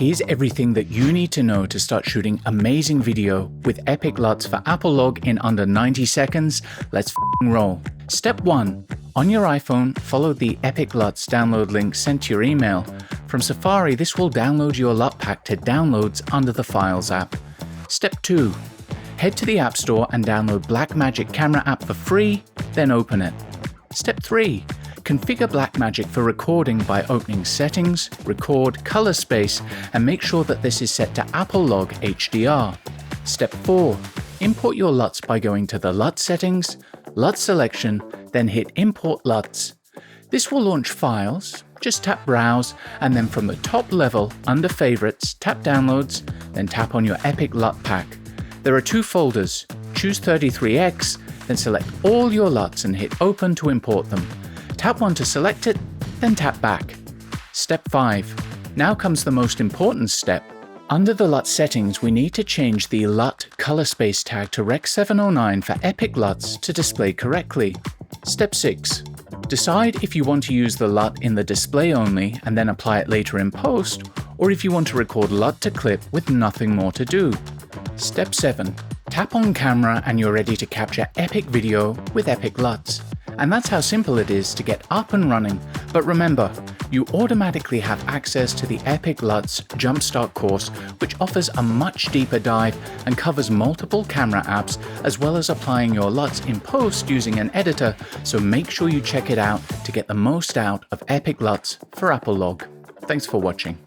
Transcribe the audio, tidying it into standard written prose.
Here's everything that you need to know to start shooting amazing video with EPIC LUTs for Apple Log in under 90 seconds. Let's roll. Step 1. On your iPhone, follow the EPIC LUTs download link sent to your email. From Safari, this will download your LUT pack to Downloads under the Files app. Step 2. Head to the App Store and download Blackmagic Camera app for free, then open it. Step 3. Configure Blackmagic for recording by opening Settings, Record, Color Space, and make sure that this is set to Apple Log HDR. Step 4. Import your LUTs by going to the LUT Settings, LUT Selection, then hit Import LUTs. This will launch files. Just tap Browse, and then from the top level, under Favorites, tap Downloads, then tap on your EPIC LUT pack. There are 2 folders. Choose 33X, then select all your LUTs and hit Open to import them. Tap one to select it, then tap back. Step 5. Now comes the most important step. Under the LUT settings, we need to change the LUT Color Space tag to Rec 709 for EPIC LUTs to display correctly. Step 6. Decide if you want to use the LUT in the display only and then apply it later in post, or if you want to record LUT to clip with nothing more to do. Step 7. Tap on camera and you're ready to capture epic video with EPIC LUTs. And that's how simple it is to get up and running. But remember, you automatically have access to the EPIC LUTs Jumpstart course, which offers a much deeper dive and covers multiple camera apps, as well as applying your LUTs in post using an editor, so make sure you check it out to get the most out of EPIC LUTs for Apple Log. Thanks for watching.